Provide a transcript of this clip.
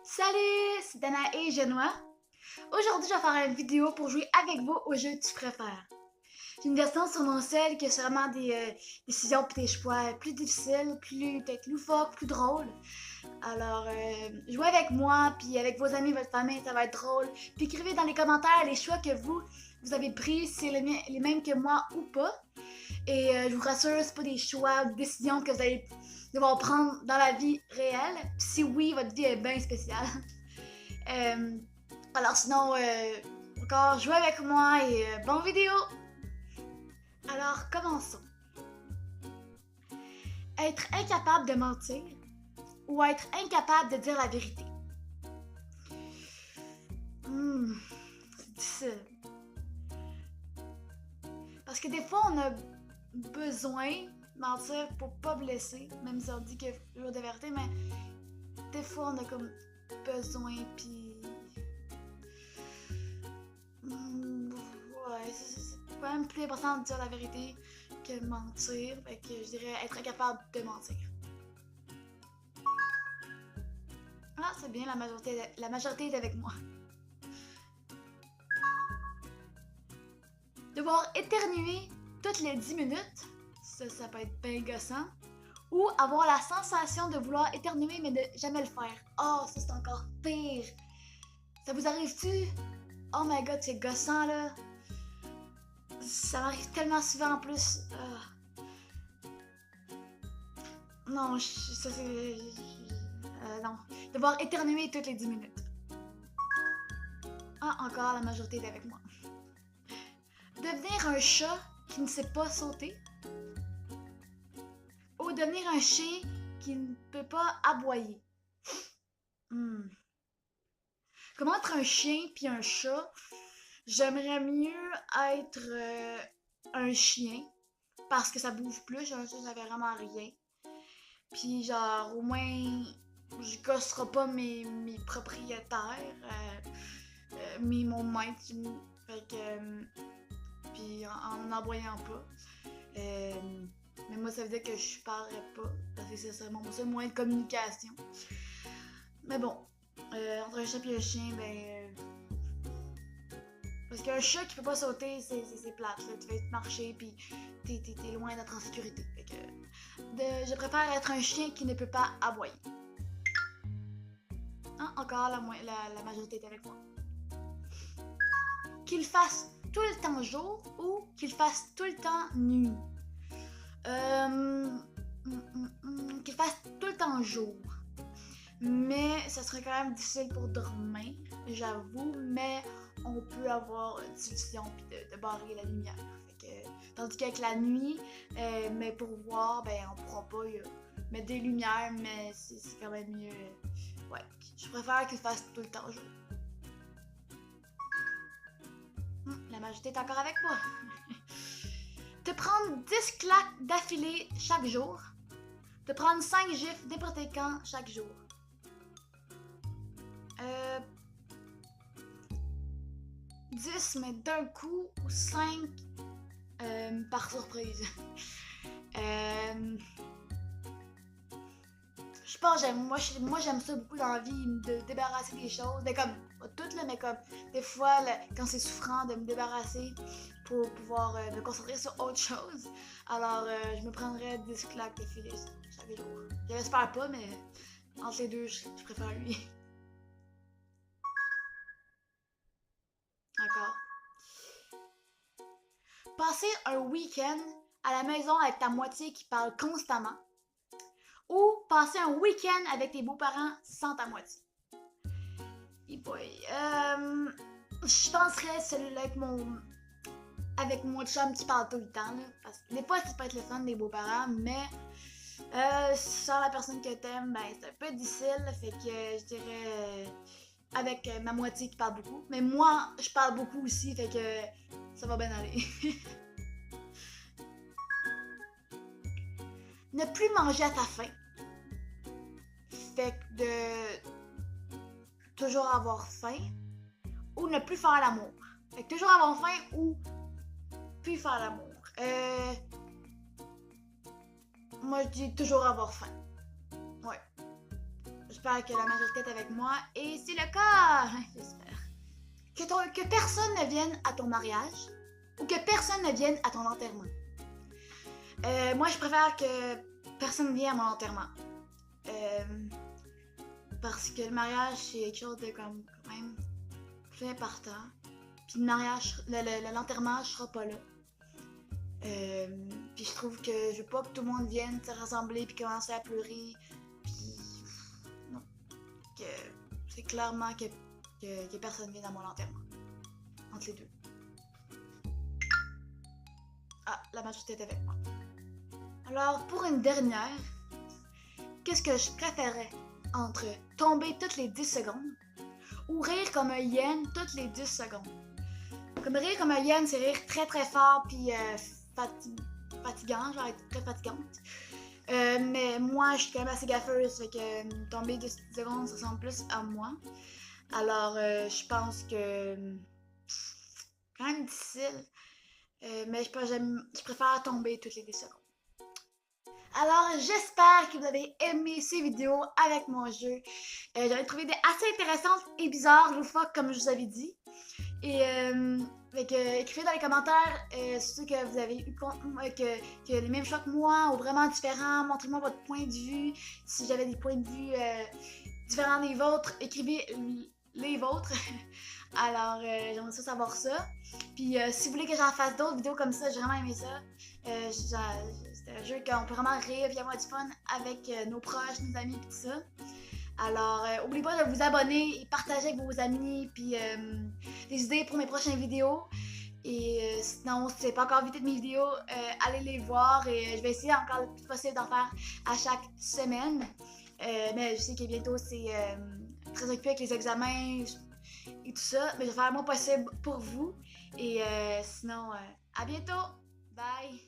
Salut, c'est Danae Genois. Aujourd'hui, je vais faire une vidéo pour jouer avec vous au jeu Tu préfères. J'ai une version sur mon sel qui a sûrement des décisions et des choix plus difficiles, plus peut-être loufoques, plus drôles. Alors, jouez avec moi, puis avec vos amis, votre famille, ça va être drôle. Puis écrivez dans les commentaires les choix que vous avez pris, si c'est les mêmes que moi ou pas. Et je vous rassure, c'est pas des choix ou des décisions que vous allez devoir prendre dans la vie réelle. Puis si oui, votre vie est bien spéciale. Alors sinon, encore jouez avec moi et bonne vidéo! Alors commençons. Être incapable de mentir ou être incapable de dire la vérité? C'est difficile. Parce que des fois, on a besoin de mentir pour pas blesser, même si on dit qu'il y a toujours de vérité, mais des fois, on a comme besoin, puis... ouais, c'est quand même plus important de dire la vérité que mentir, fait que je dirais être incapable de mentir. Ah, c'est bien, la majorité est avec moi. Devoir éternuer toutes les 10 minutes, ça peut être bien gossant. Ou avoir la sensation de vouloir éternuer mais de jamais le faire. Oh, ça c'est encore pire. Ça vous arrive-tu? Oh my god, c'est gossant là. Ça m'arrive tellement souvent en plus. Non, ça c'est... non. Devoir éternuer toutes les 10 minutes. Ah, encore la majorité est avec moi. Devenir un chat qui ne sait pas sauter. Ou devenir un chien qui ne peut pas aboyer. Comment être un chien puis un chat? J'aimerais mieux être un chien parce que ça bouge plus. Un chat, ça fait vraiment rien. Puis genre, au moins, je gosserai pas mes propriétaires, mon maître. Fait que, puis en aboyant pas. Mais moi, ça veut dire que je parlerais pas. Parce que c'est mon seul moyen de communication. Mais bon, entre un chat et un chien, ben... parce qu'un chat qui peut pas sauter, c'est plate. Là. Tu vas marcher, puis t'es loin d'être en sécurité. Fait que, je préfère être un chien qui ne peut pas aboyer. Hein, encore la majorité est avec moi. Qu'il fasse tout le temps jour ou qu'il fasse tout le temps nuit. Qu'il fasse tout le temps jour. Mais ça serait quand même difficile pour dormir, j'avoue, mais on peut avoir une solution puis de barrer la lumière. Fait que, tandis qu'avec la nuit, mais pour voir, ben on pourra pas mettre des lumières, mais c'est quand même mieux. Ouais, je préfère qu'il fasse tout le temps jour. La majorité est encore avec moi. Te prendre 10 claques d'affilée chaque jour. Te prendre 5 gifs n'importe quand chaque jour. 10 mais d'un coup ou 5 par surprise. Je pense moi j'aime ça beaucoup dans la vie, de débarrasser des choses, mais comme pas toutes là, mais comme des fois là, quand c'est souffrant de me débarrasser pour pouvoir me concentrer sur autre chose. Alors je me prendrais 10 claques de filet chaque jour. Je l'espère pas, mais entre les deux, je préfère lui. Encore. Passer un week-end à la maison avec ta moitié qui parle constamment. Ou passer un week-end avec tes beaux-parents sans ta moitié. Et boy, je penserais celui-là avec mon chum qui parle tout le temps. Là, parce que des fois, ça peut être le fun des beaux-parents, mais sans la personne que t'aimes, ben c'est un peu difficile. Fait que je dirais avec ma moitié qui parle beaucoup. Mais moi, je parle beaucoup aussi, fait que ça va bien aller. Ne plus manger à ta faim. Fait que de toujours avoir faim ou ne plus faire l'amour. Fait que toujours avoir faim ou plus faire l'amour. Moi je dis toujours avoir faim. Ouais. J'espère que la majorité est avec moi. Et c'est le cas! J'espère. Que personne ne vienne à ton mariage ou que personne ne vienne à ton enterrement. Moi, je préfère que personne ne vienne à mon enterrement. Parce que le mariage, c'est quelque chose de quand même plus important. Puis le mariage, l'enterrement, je serai pas là. Puis je trouve que je veux pas que tout le monde vienne se rassembler puis commencer à pleurer. Puis non. Que c'est clairement que personne vienne à mon enterrement. Entre les deux. Ah, la majorité est avec moi. Alors, pour une dernière, qu'est-ce que je préférais entre tomber toutes les 10 secondes ou rire comme un hyène toutes les 10 secondes? Comme rire comme un hyène, c'est rire très très fort puis fatigant, genre être très fatigante. Mais moi, je suis quand même assez gaffeuse, fait que tomber 10 secondes, ça ressemble plus à moi. Alors, je pense que c'est quand même difficile. Mais je préfère tomber toutes les 10 secondes. Alors, j'espère que vous avez aimé ces vidéos avec mon jeu. J'en ai trouvé des assez intéressantes et bizarres, loufoques, comme je vous avais dit. Et écrivez dans les commentaires ceux que vous avez eu que les mêmes choix que moi ou vraiment différents. Montrez-moi votre point de vue. Si j'avais des points de vue différents des vôtres, écrivez les vôtres. Alors, j'aimerais ça savoir ça. Puis, si vous voulez que j'en fasse d'autres vidéos comme ça, j'ai vraiment aimé ça. C'est un jeu qu'on peut vraiment rire et avoir du fun avec nos proches, nos amis et tout ça. Alors, n'oubliez pas de vous abonner et partager avec vos amis, puis des idées pour mes prochaines vidéos. Et sinon, si vous n'avez pas encore vu toutes mes vidéos, allez les voir et je vais essayer encore le plus possible d'en faire à chaque semaine. Mais je sais que bientôt c'est très occupé avec les examens et tout ça, mais je vais faire mon possible pour vous. Et sinon, à bientôt! Bye!